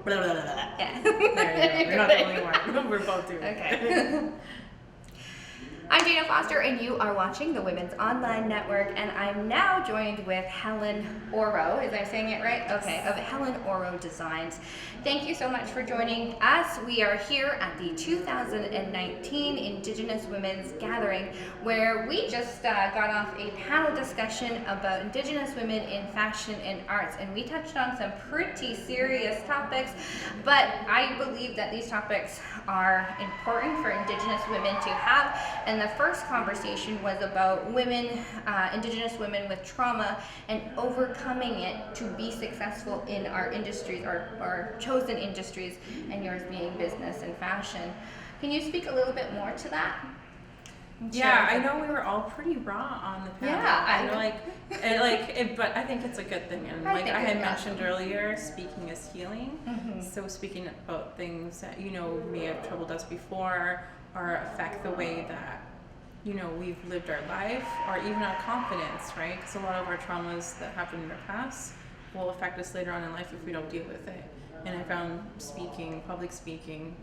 blah, blah, blah, blah. Yeah. There you go. You're not the only one. We're both doing it. Okay. I'm Dana Foster, and you are watching the Women's Online Network, and I'm now joined with Helen Oro. Is I saying it right? Okay, of Helen Oro Designs. Thank you so much for joining us. We are here at the 2019 Indigenous Women's Gathering, where we just got off a panel discussion about Indigenous women in fashion and arts, and we touched on some pretty serious topics, but I believe that these topics are important for Indigenous women to have. And the first conversation was about women, Indigenous women with trauma, and overcoming it to be successful in our industries, our chosen industries, and yours being business and fashion. Can you speak a little bit more to that? Yeah, I know we were all pretty raw on the panel. Yeah, but I think it's a good thing. And like I had mentioned earlier, speaking is healing. Mm-hmm. So speaking about things that may have troubled us before, or affect the way that we've lived our life, or even our confidence, right? Because a lot of our traumas that happened in our past will affect us later on in life if we don't deal with it. And I found public speaking,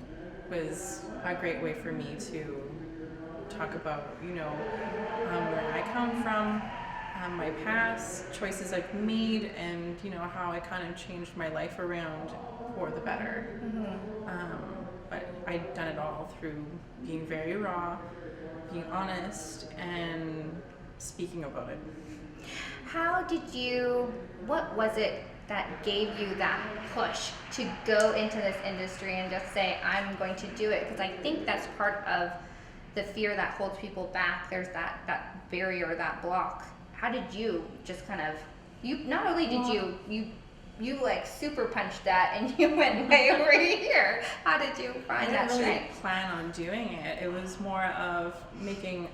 was a great way for me to talk about, where I come from, my past, choices I've made, and, how I kind of changed my life around for the better. Mm-hmm. But I'd done it all through being very raw, being honest, and speaking about it. What was it that gave you that push to go into this industry and just say, I'm going to do it? Because I think that's part of the fear that holds people back. There's that barrier, that block. How did you just kind of, not only did you like super punched that and you went way over here. How did you find that strength? I didn't really plan on doing it. It was more of making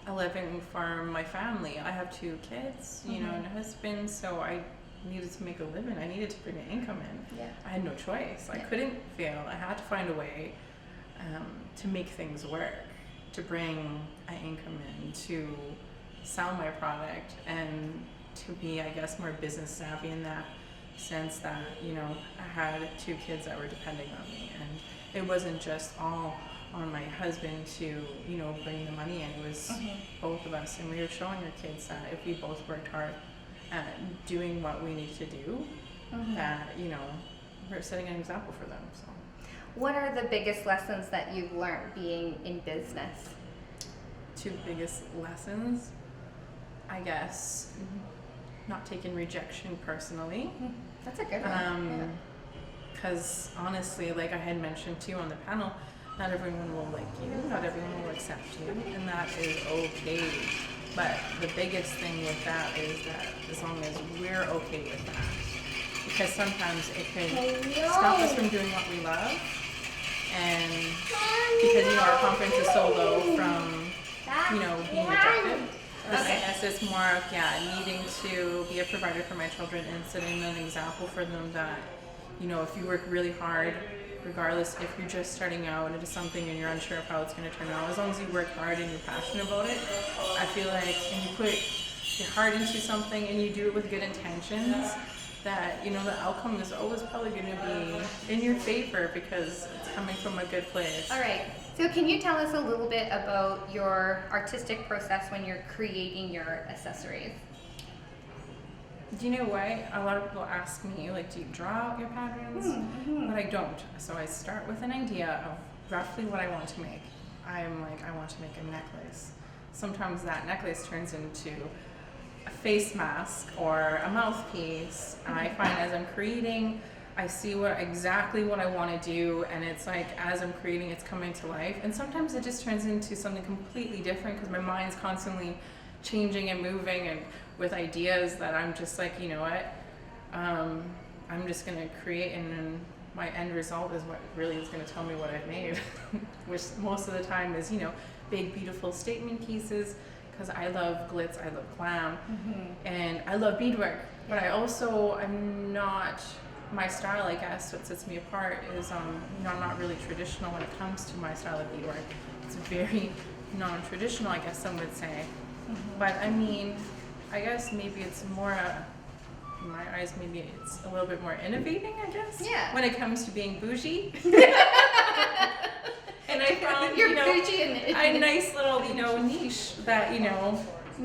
a living for my family. I have 2 kids, and a husband, so I needed to make a living. I needed to bring an income in. Yeah. I had no choice. I couldn't fail. I had to find a way to make things work, to bring an income in, to sell my product, and to be, I guess, more business savvy in that sense that, I had 2 kids that were depending on me, and it wasn't just all on my husband to, bring the money in. It was both of us, and we were showing our kids that if we both worked hard at doing what we need to do, that, we're setting an example for them. So, what are the biggest lessons that you've learned being in business? 2 biggest lessons, I guess, not taking rejection personally. That's a good one. Because honestly, like I had mentioned too on the panel, not everyone will like you, not everyone will accept you, and that is okay. But the biggest thing with that is that as long as we're okay with that, because sometimes it can stop us from doing what we love, and because our confidence is so low from being rejected. I guess it's more of needing to be a provider for my children and setting an example for them that if you work really hard, regardless if you're just starting out into something and you're unsure of how it's going to turn out, as long as you work hard and you're passionate about it, I feel like when you put your heart into something and you do it with good intentions, that the outcome is always probably going to be in your favor because it's coming from a good place. All right. So can you tell us a little bit about your artistic process when you're creating your accessories? Do you know what? A lot of people ask me, do you draw out your patterns? Mm-hmm. But I don't. So I start with an idea of roughly what I want to make. I'm like, I want to make a necklace. Sometimes that necklace turns into a face mask or a mouthpiece. And I find as I'm creating, I see exactly what I want to do, and it's like as I'm creating, it's coming to life. And sometimes it just turns into something completely different because my mind's constantly changing and moving, and with ideas that I'm just like, I'm just gonna create, and then my end result is what really is gonna tell me what I've made, which most of the time is big beautiful statement pieces, because I love glitz, I love glam, and I love beadwork, but I'm not. My style, I guess, what sets me apart is, I'm not really traditional when it comes to my style of beadwork. It's very non-traditional, I guess some would say. But I mean, I guess maybe it's more in my eyes, maybe it's a little bit more innovating, I guess. Yeah. When it comes to being bougie. And I found, You're you know, bougie a nice little, you know, niche that, you know,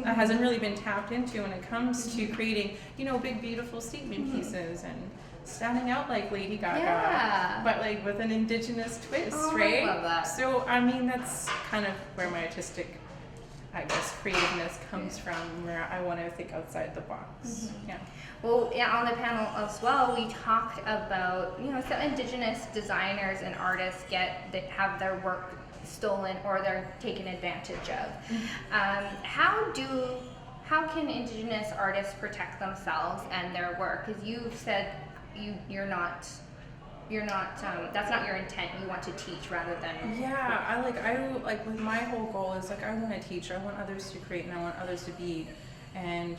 hasn't really been tapped into when it comes to creating, you know, big, beautiful statement pieces and standing out like Lady Gaga, Yeah. but like with an Indigenous twist, Oh, right? I love that. So, I mean, that's kind of where my artistic, I guess, creativeness comes from, where I want to think outside the box. Yeah. Well, yeah, on the panel as well, we talked about, you know, some Indigenous designers and artists that have their work stolen or they're taken advantage of. How can Indigenous artists protect themselves and their work? Because you've said you're not that's not your intent. You want to teach rather than Yeah, I like with my whole goal is like I want to teach. I want others to create, and I want others to be. And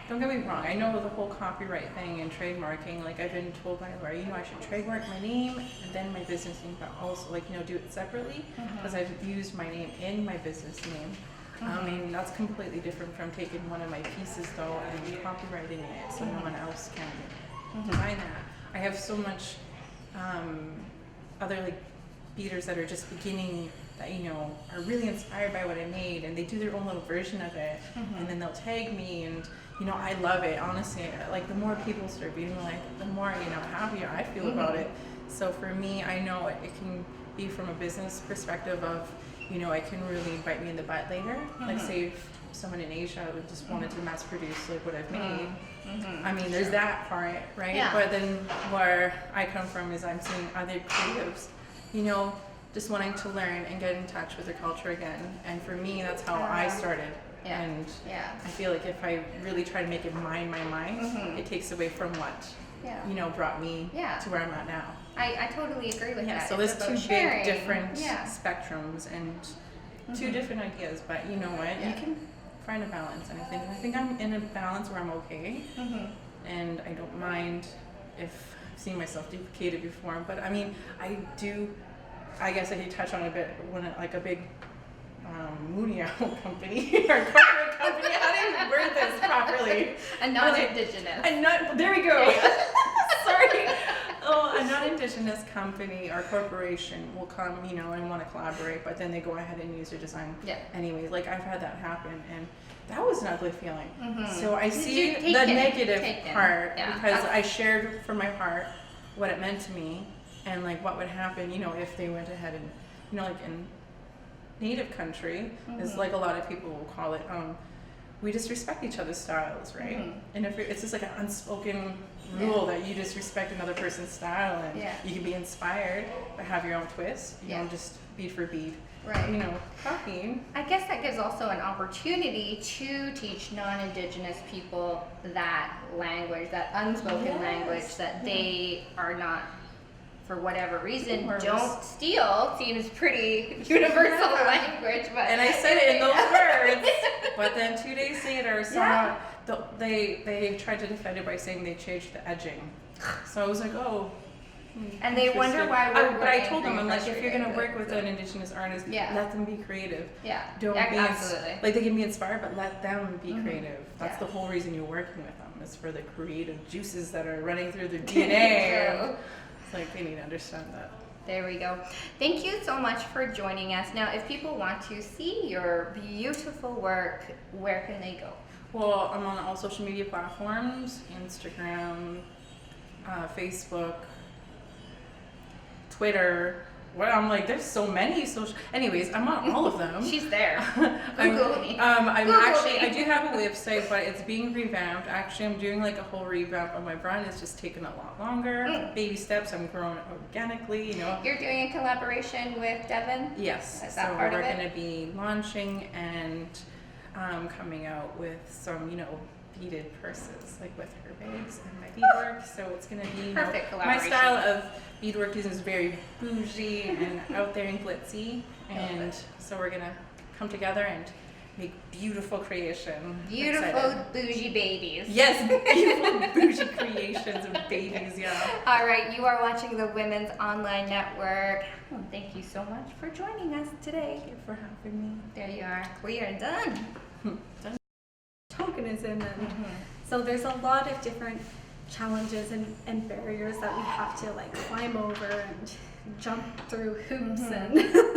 don't get me wrong, I know the whole copyright thing and trademarking. Like I've been told by a lawyer, you know, I should trademark my name and then my business name, but also like, you know, do it separately because I've used my name in my business name. I mean, that's completely different from taking one of my pieces though and copyrighting it so no one else can design that. I have so much other like beaters that are just beginning that, you know, are really inspired by what I made and they do their own little version of it and then they'll tag me and, you know, I love it, honestly. Like the more people start beating like the more, you know, happier I feel about it. So for me, I know it can be from a business perspective of, you know, it can really bite me in the butt later. Like say if someone in Asia would just wanted to mass produce like what I've made. I mean, there's that part, right? Yeah. But then where I come from is I'm seeing other creatives, you know, just wanting to learn and get in touch with their culture again. And for me, that's how I started. Yeah. And Yeah. I feel like if I really try to make it mine, it takes away from what, you know, brought me to where I'm at now. I totally agree with that. So It's there's about two sharing. big different Yeah. spectrums and two different ideas, but you know what? You can find a balance, and I think I'm in a balance where I'm okay, and I don't mind if I've seen myself duplicated before. But I mean, I guess I could touch on a bit when like a big Munio company or corporate company. How do you word this properly? A non-Indigenous. There we go. Sorry. Oh, a non-Indigenous company or corporation will come, you know, and want to collaborate, but then they go ahead and use your design anyways. Like I've had that happen, and that was an ugly feeling. So I see the negative part because I shared from my heart what it meant to me and like what would happen, you know, if they went ahead and, you know, like in native country is like a lot of people will call it, we just respect each other's styles, right? And if it's just like an unspoken rule that you just respect another person's style and you can be inspired but have your own twist. You don't just bead for bead. Right. You know, copying. I guess that gives also an opportunity to teach non-Indigenous people that language, that unspoken language that they are not, for whatever reason, don't steal. Seems pretty universal language, but and I said it in those words. But then 2 days later, someone they tried to defend it by saying they changed the edging. So I was like, oh. And they wonder why we're but I told them, I'm like, if you're gonna work with an Indigenous artist, let them be creative. Don't be absolutely. like they can be inspired, but let them be creative. That's the whole reason you're working with them, is for the creative juices that are running through their DNA. It's like they need to understand that. There we go. Thank you so much for joining us. Now, if people want to see your beautiful work, where can they go? Well, I'm on all social media platforms, Instagram, Facebook, Twitter. Well, I'm like, there's so many social. Anyways, I'm on all of them. She's there. Google me. I do have a website, but it's being revamped. Actually, I'm doing like a whole revamp of my brand. It's just taking a lot longer. Baby steps. I'm growing it organically. You know. You're doing a collaboration with Devin. Yes. Is that so part we're of it? going to be launching and coming out with some, you know, beaded purses, like with her bags and my beadwork. So it's going to be, you know, Perfect my collaboration. style of beadwork is very bougie and out there and glitzy, and so we're gonna come together and make beautiful creation. Beautiful bougie babies. Yes, beautiful bougie creations of babies. Yeah. All right, you are watching the Women's Online Network. Well, thank you so much for joining us today. Thank you for having me. There you are. We are done. Token is in them. So there's a lot of different challenges and barriers that we have to like climb over and jump through hoops and